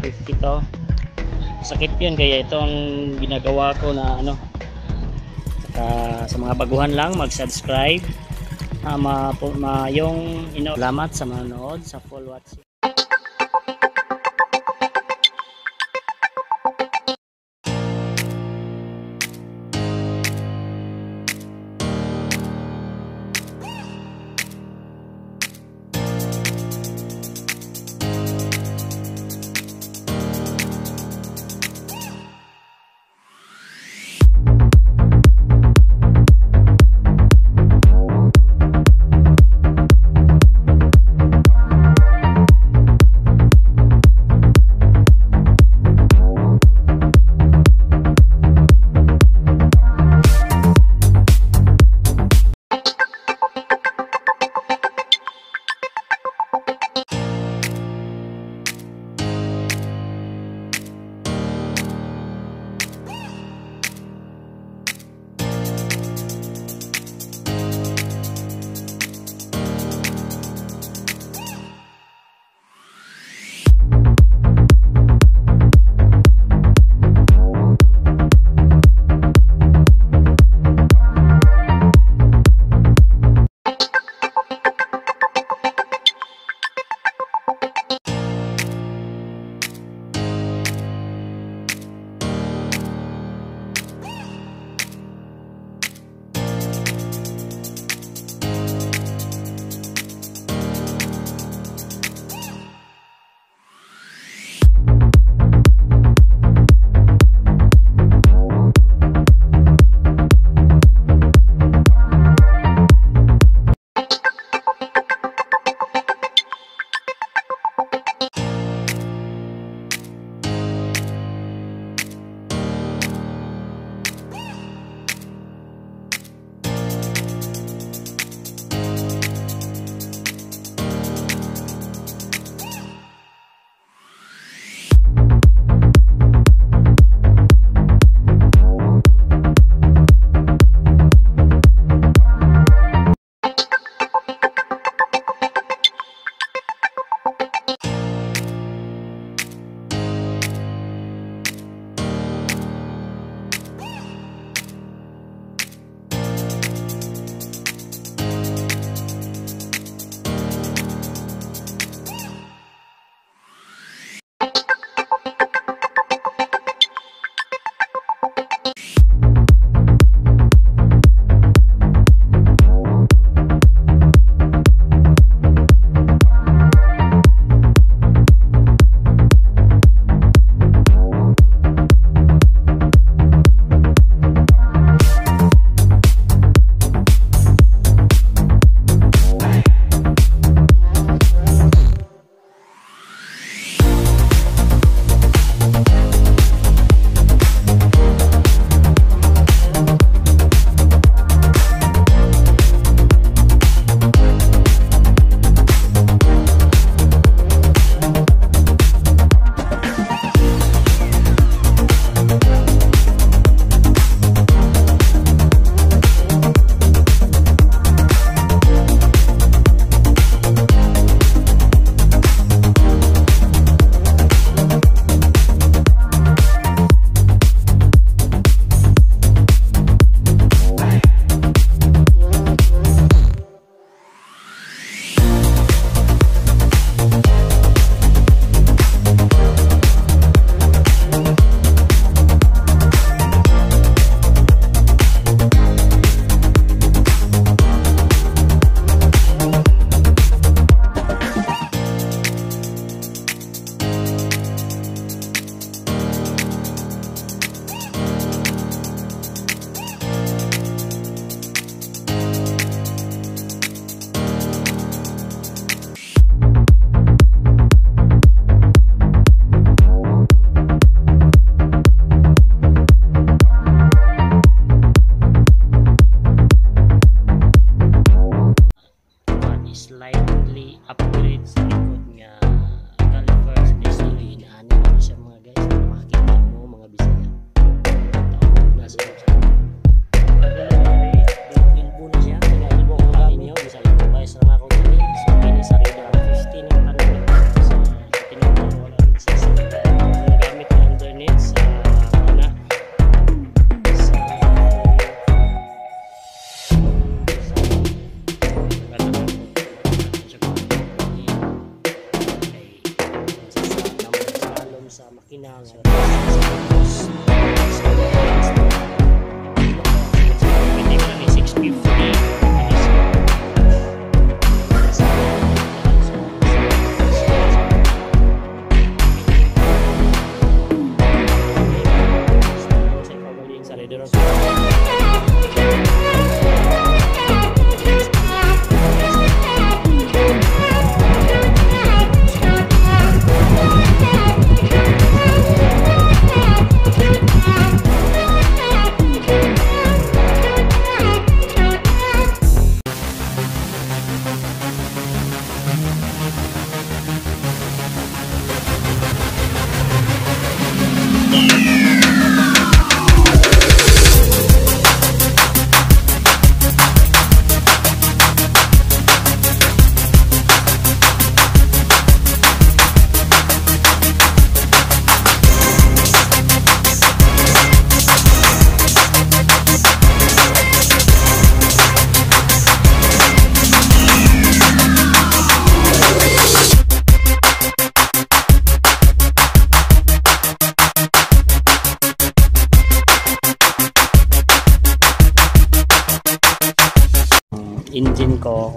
50 to. Sakit yun, kaya ito ang ginagawa ko na ano. Saka sa mga baguhan lang, mag-subscribe. Yung salamat sa manood, sa full watching.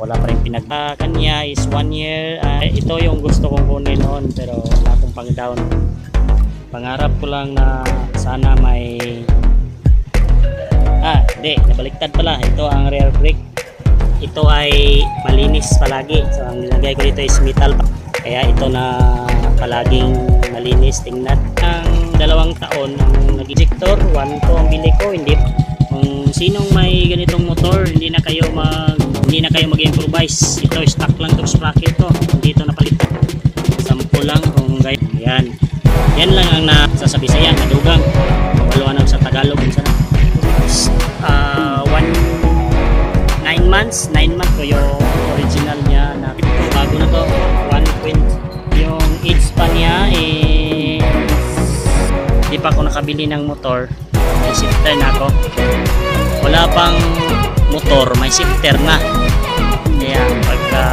wala pa rin kanya is 1 year. Ito yung gusto kong kunin noon pero wala akong pang down. Pangarap ko lang na sana may hindi, nabaliktad pala. Ito ang rear brake. Ito ay malinis palagi. So ang nilagay ko dito is metal. Kaya ito na palaging malinis tingnan. Ang 2 taon ang nag-ejector, 1 to ang bili ko. Hindi, kung sinong may ganitong motor, hindi na kayo mag-improvise. Ito stock lang to sprocket to. Hindi ito napalit. Sample lang kung ganyan. Yan lang ang nasasabi sa yan, nadugang. Papaluan sa Tagalog kung saan. 9 months ko yung original niya na bago na to, 1.20. Yung age pa niya di pa ako nakabili ng motor. May shifter na ako. Wala pang motor, may shifter na. Kaya pagka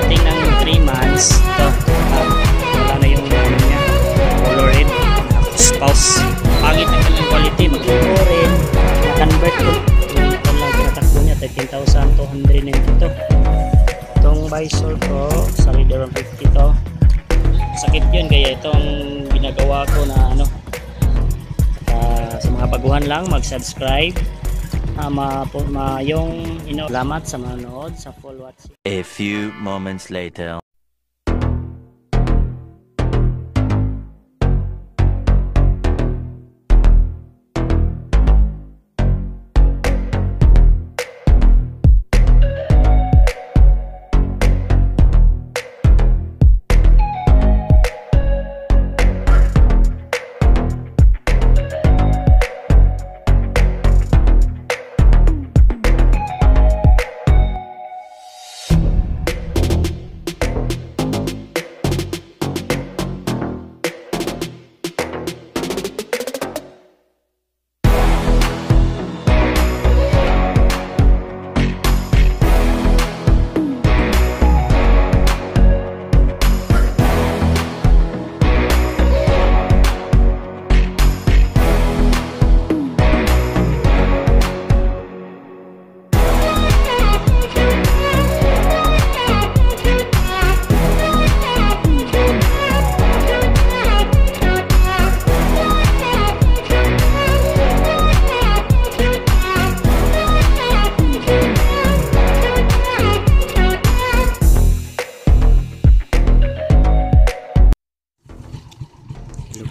ating ng 3 months ito, wala na yung niya, color red, spouse. Pangit ang kanyang quality, mag-rin convert ko. Ito lang tinatakbo niya, 13,292. Itong visor ko sa Reader 50 to. Sakit yun, kaya itong ginagawa ko na sa mga baguhan lang mag-subscribe. Salamat sa manood sa full watching. A few moments later.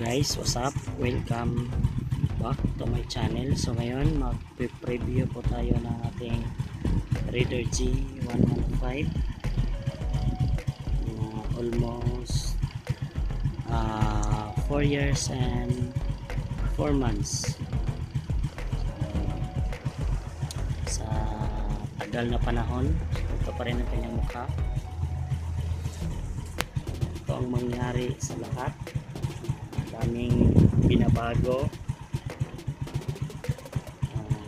Guys, what's up? Welcome back to my channel. So ngayon mag-preview po tayo ng ating Raider G115 na almost 4 years and 4 months. So, sa tagal na panahon, ito pa rin ang kanyang mukha. Ito ang mangyari sa lahat. Daming binabago,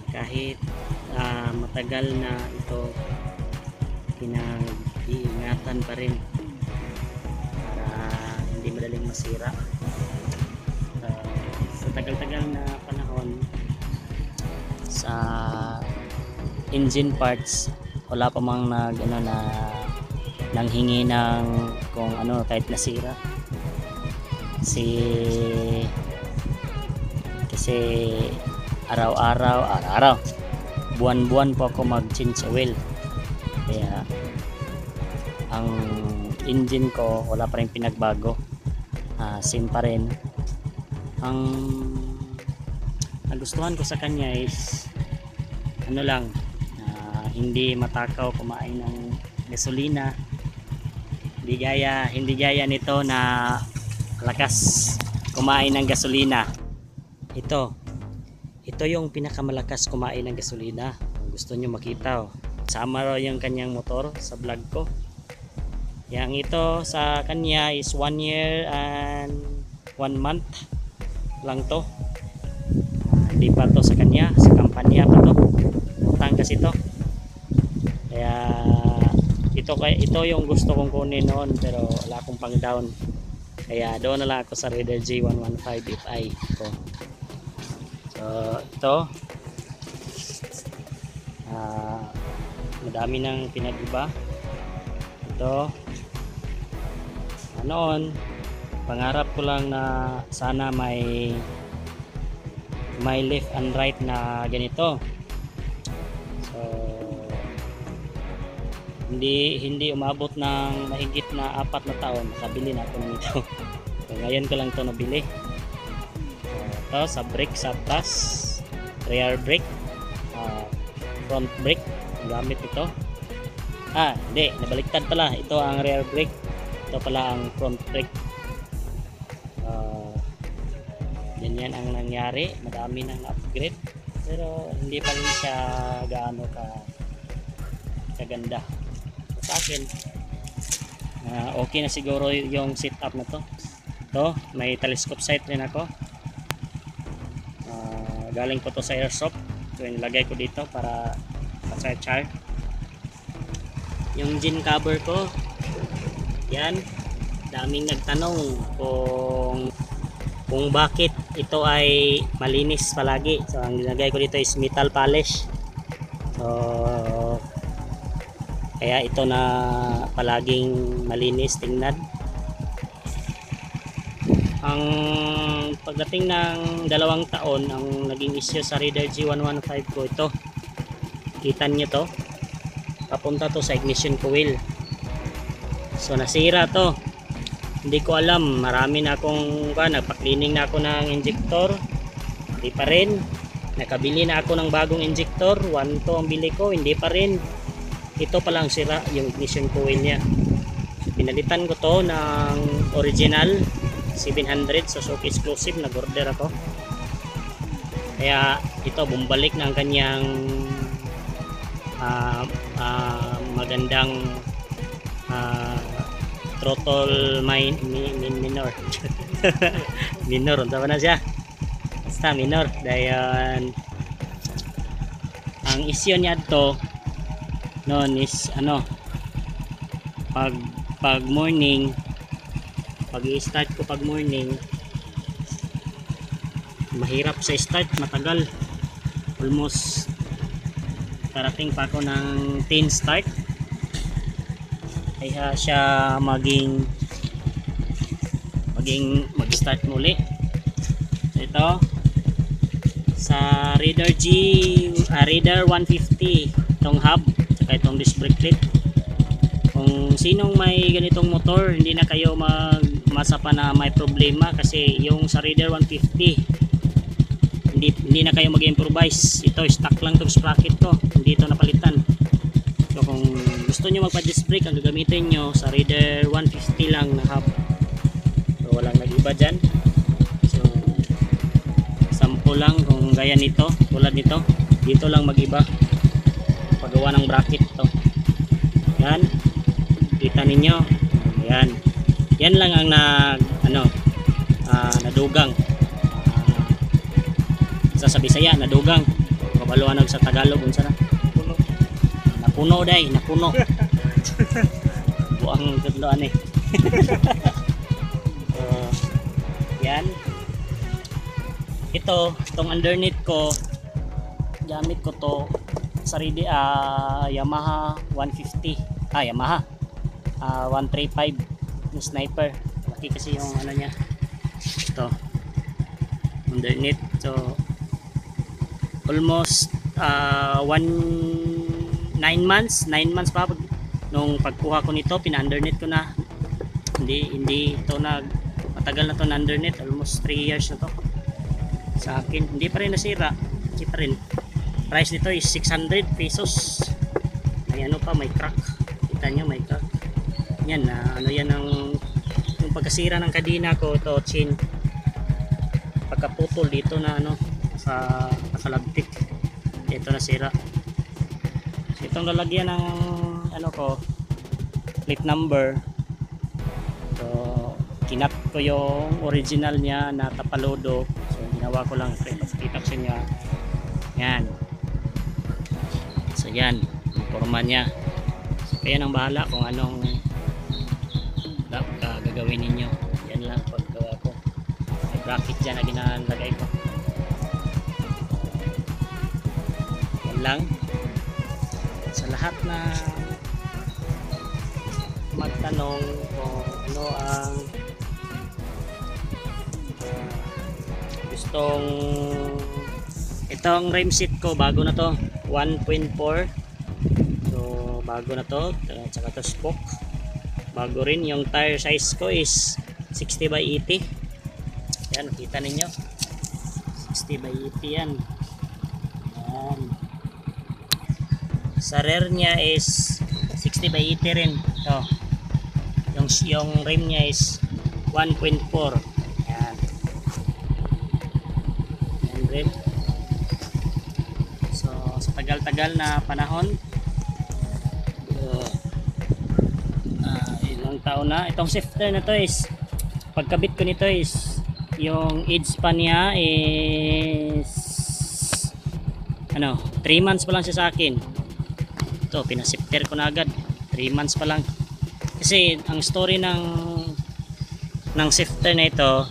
kahit matagal na ito pinag-iingatan pa rin para hindi madaling masira. Sa tagal-tagal na panahon, sa engine parts wala pa mang nanghingi ng kung kahit nasira. Kasi araw-araw, buwan-buwan po ako mag-change oil. Kaya ang engine ko wala pa rin pinagbago. Same pa rin. Ang nagustuhan ko sa kanya is hindi matakaw kumain ng gasolina. Hindi gaya nito na lakas kumain ng gasolina. Ito yung pinakamalakas kumain ng gasolina. Kung gusto nyo makita, sama raw yung kanyang motor sa vlog ko. Yang ito sa kanya is 1 year and 1 month lang to. Hindi pa to sa kanya, sa kampanya pa to. Utang kasi to. Kaya ito yung gusto kong kunin noon pero wala akong pang down. Kaya doon na lang ako sa Raider G115 Fi ko. So ito madami nang pinag-iba. Ito. Noon, pangarap ko lang na sana may left and right na ganito. So hindi umabot ng mahigit na 4 na taon nakabili na ako nito. So ngayon ko lang to nabili. So, ito sa brake sa taas, rear brake, front brake gamit ito. Hindi, nabaliktad pala. Ito ang rear brake, ito pala ang front brake. Ganyan ang nangyari, madami nang upgrade pero hindi pa rin siya gaano kaganda sa akin. Okay na siguro yung setup na to. Ito, may telescope sight rin ako. Galing po to sa airsoft, so nilagay ko dito para pa-char. Yung gin cover ko, yan, daming nagtanong kung bakit ito ay malinis palagi. So ang nilagay ko dito is metal polish. So kaya ito na palaging malinis tingnan. Ang pagdating ng 2 taon, ang naging issue sa Raider G115 ko, ito kita nyo to, papunta to sa ignition coil. So nasira to, hindi ko alam. Marami na akong nagpa-cleaning na ako ng injector, hindi pa rin. Nakabili na ako ng bagong injector, 1 to ang bili ko, hindi pa rin. Ito pa lang sira yung ignition coil nya. Pinalitan ko to ng original 700 Suzuki exclusive, nag-order ako. Kaya ito bumalik ng kanyang magandang throttle minor. Minor, unta ba na siya? Basta minor. Dayan, ang issue niya to noon is pag morning, pag i-start ko pag morning, mahirap sa start, matagal. Almost karating pa ako ng 10 start kaya siya mag-start muli. Ito sa Raider Raider 150, itong hub saka itong disc brake clip. Kung sinong may ganitong motor, hindi na kayo masapa na may problema, kasi yung sa Raider 150 hindi na kayo mag-improvise. Ito stock lang itong sprocket ko, hindi ito napalitan. So kung gusto nyo magpa-disc brake, ang gagamitin nyo sa Raider 150 lang na hub. So walang nag-iba dyan. So sample lang kung gaya nito, tulad nito, dito lang mag-iba paggawa ng bracket to. Yan, kita ninyo. Yan lang ang nadugang. Sa Bisaya nadugang, kabaluan sa Tagalog unsa na? Napuno day, napuno. Buang tudloan eh. Yan. Itong underneath ko, gamit ko to sa Yamaha 150. Yamaha 135 yung sniper. Laki kasi yung niya. Ito. Underneath. So almost 9 months pa nung pagkuha ko nito, pina-underneath ko na. Hindi ito matagal na to na underneath, almost 3 years na to sa akin. Hindi pa rin nasira, hindi pa rin. Price nito is 600 pesos. May may crack, kita nyo may crack yan. Yan yung pagkasira ng kadena ko, to chin, pagkaputol dito na sa nakalagtik, ito nasira. Itong lalagyan ng plate number. So kinap ko yung original niya na tapalodo. So ginawa ko lang kita sa niya. Yan. So yan ang forma niya. So kaya nang bahala kung anong gagawin ninyo. Yan lang paggawa ko. May bracket dyan na ginalagay ko. Yan lang. Sa lahat na magtanong kung ano ang gustong, itong rim seat ko bago na to, 1.4. So bago na to, at saka to spoke bago rin. Yung tire size ko is 60 by 80. Yan, kita ninyo, 60 by 80 yan. Yan. Sa rear niya is 60 by 80 rin. So, yung rim niya is 1.4. Yan. Yan rim. So, sa tagal-tagal na panahon, ilang taon na, itong shifter na to is, pagkabit ko nito is, yung edge span niya is 3 months pa lang siya sa akin. Ito, pinasifter ko na agad, 3 months pa lang. Kasi ang story ng shifter na ito,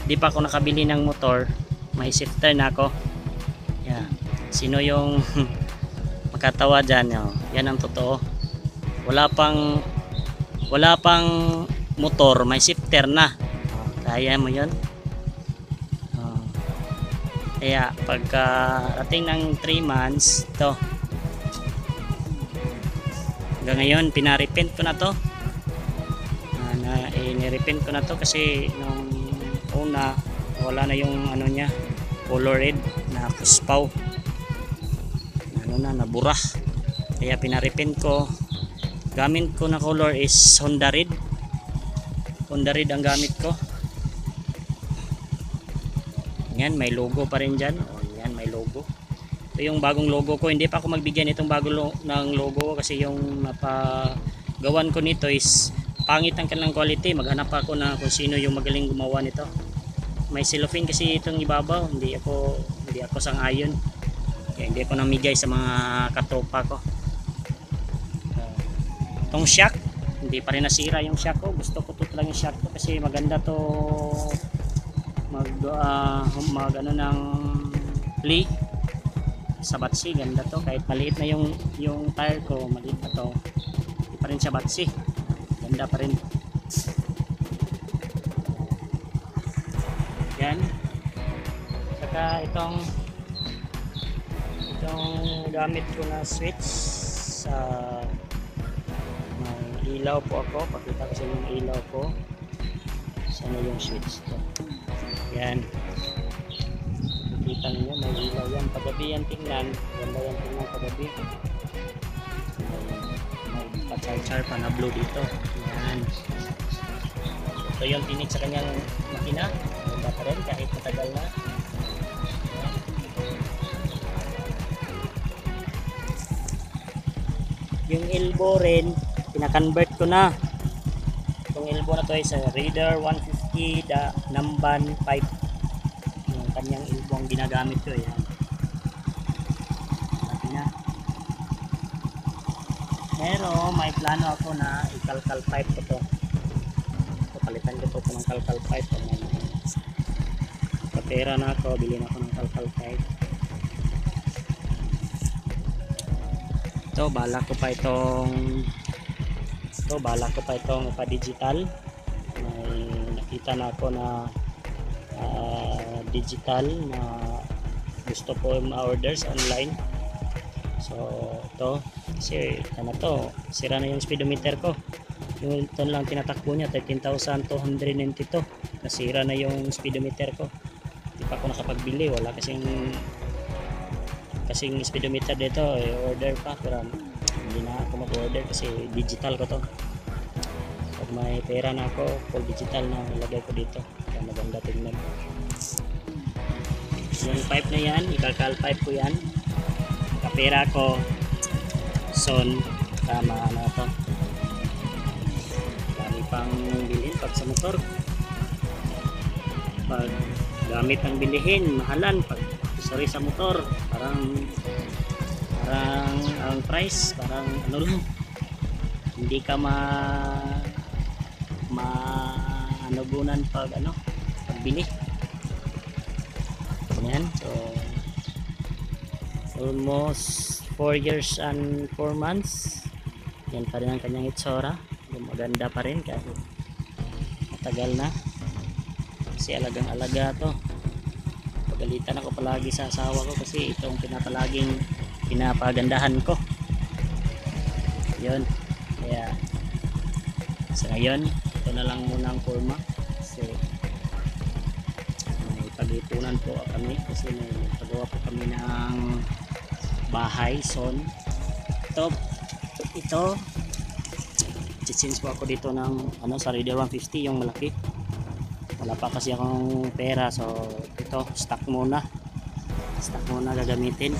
di pa ako nakabili ng motor, may shifter na ako. Yeah. Sino yung makatawa dyan? Yan ang totoo. Wala pang motor, may shifter na. Kaya mo yun. Kaya pagka rating ng 3 months, ito, hanggang ngayon pinarepent ko na to. Nirepent ko na to kasi nung una wala na yung ano niya, color red na kuspaw, nabura. Kaya pinarepent ko. Gamit ko na color is Honda Red. Honda Red ang gamit ko. Yan, may logo pa rin dyan. Yan, may logo. Ito yung bagong logo ko. Hindi pa ako magbigyan itong bagong ng logo kasi yung napagawan ko nito is pangit ang kanilang quality. Maghanap ako na kung sino yung magaling gumawa nito. May cellophane kasi itong ibabaw. Hindi ako sang-ayon. Kaya hindi ako namigay sa mga katropa ko. Itong shock, hindi pa rin nasira yung shock ko. Gusto ko to lang yung shock ko kasi maganda to mag ng play sa batsi. Ganda to kahit maliit na yung tire ko, maliit na to, hindi pa rin siya batsi, ganda pa rin. Yan, saka itong gamit ko na switch sa may ilaw po ako. Pakita ko sa yung ilaw ko. Sana yung switch ko. Yan, nakita niyo may ilaw yan. Paggabi yan tingnan, ganda yan tingnan paggabi. May pa-charger pa na blue dito. Yan, ito yung tinig sa kanyang makina. Ganda pa rin kahit matagal na. Yan. Yung elbow rin pinakonvert ko na. Itong elbow na to is Raider 150 Namban 5. Yung kanyang elbow ang ginagamit ko. Yan, sabi na. Pero may plano ako na i-kalkal pipe ko to. Palitan ko to ng kalkal pipe. Kapera na ako, bilhin ako ng kalkal pipe. Ito, balak ko pa itong pa-digital. May nakita na ako na digital na gusto ko ma-order sa online. So ito, kasi sira na yung speedometer ko. Yung ito lang tinatakbo niya, 13,292. Nasira na yung speedometer ko. Hindi pa ako nakapagbili, wala kasing speedometer dito. Order pa, pero hindi na ako mag-order kasi digital ko to. Pag may pera na ako, full digital na ilagay ko dito para maganda tingnan. Yung pipe na yan, ikakal pipe ko yan. Kapera ko son, tama na to. Dami pang bilhin pag sa motor. Pag gamit ang bilihin, mahalan. Pag sorry sa motor, parang ang price parang ano lang, hindi ka anugunan pagbili. Yan, so almost 4 years and 4 months. Yan pa rin ang kanyang itsura. maganda pa rin kahit matagal na, kasi alagang alaga to. Pagalitan ako palagi sa asawa ko kasi itong pinapagandahan ko yun. Kaya sa ngayon ito na lang muna ang forma, kasi may pag-ipunan po kami, kasi may pagawa po kami ng bahay son. Ito change po ako dito ng sa Raider 150, yung malaki. Wala pa kasi akong pera, so ito stock muna gagamitin.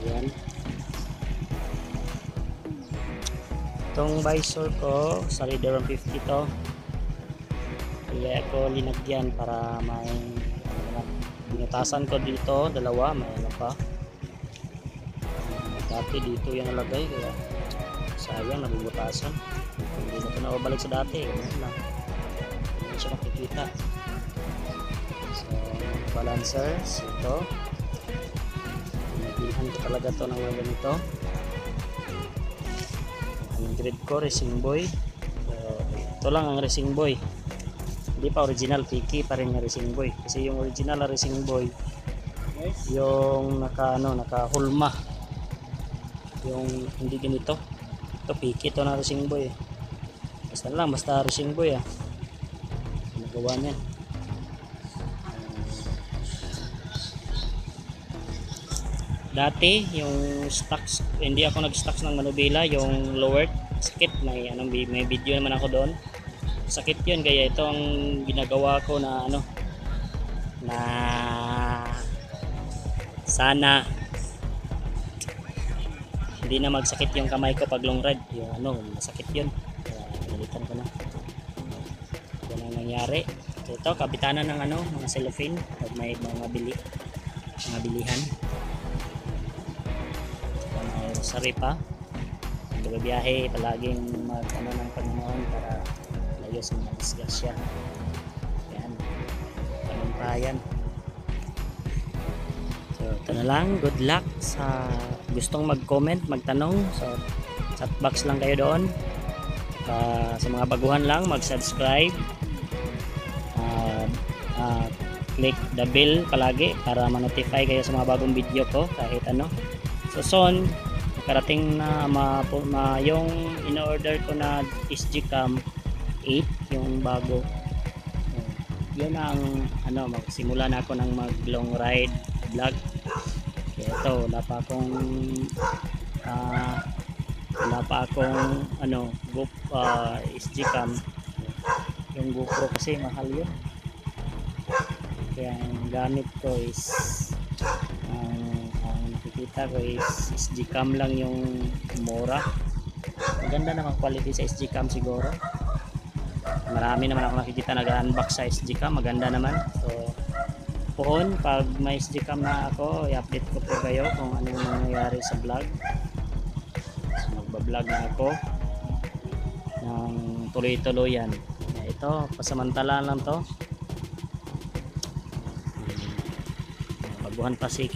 Ayan, itong visor ko sa Raider 150 to, kaya ako linagyan para may binutasan ko dito dalawa, may pa dati dito yung nalagay, kaya sayang nabubutasan. Hindi na ito nakabalik sa dati, hindi siya makikita. So balancers ito, nabilhan ko talaga to ng mga ganito. Ang grid ko Racing Boy, ito lang ang Racing Boy, hindi pa original, piki pa rin yung Racing Boy, kasi yung original na Racing Boy yung naka hulma, yung hindi ganito. Ito piki to na Racing Boy, basta Racing Boy nagawa niya. Dati yung stocks, hindi ako nag-stocks ng manubela, yung lowered sakit, may video naman ako doon, sakit yun. Kaya ito ang ginagawa ko na na sana hindi na magsakit yung kamay ko pag long ride, yung masakit yun. Pinalitan ko na. Yan ang nangyari. Ito kabitanan ng mga cellophane pag may mga bilihan. May rosary pa. Pag biyahe palaging ng Panginoon para layo sa mga disgrasya. Yan, panumpayan. So ito na lang, good luck sa gustong mag-comment, magtanong. So chat box lang kayo doon. Sa mga baguhan lang, mag-subscribe, click the bell palagi para ma-notify kayo sa mga bagong video ko kahit So soon karating na yung in-order ko na SG-Cam 8, yung bago. Yun ang magsimula na ako ng mag long ride vlog. Kaya ito wala pa akong SG-Cam. Yung GoPro kasi mahal yun, kaya ang gamit ko is ang nakikita ko is SG-Cam lang, yung mura. Maganda naman quality sa SG-Cam siguro. Marami naman ako nakikita nag-unbox sa SG-Cam, maganda naman. So poon pag may SG-Cam na ako, i-update ko po kayo kung ano yung nangyayari sa vlog. So magbablog na ako ng tuloy-tuloyan. Ito pasamantala lang to, baguhan pa kasi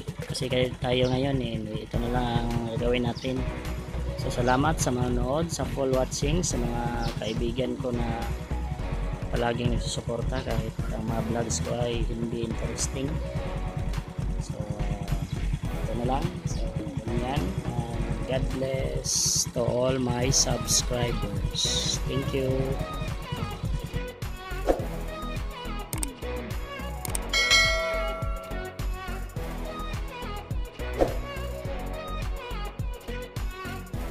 tayo ngayon ito na lang ang gagawin natin. So salamat sa manonood, sa full watching, sa mga kaibigan ko na palaging nagsusuporta kahit ang mga vlogs ko ay hindi interesting. So ito na lang. So ganyan, God bless to all my subscribers. Thank you.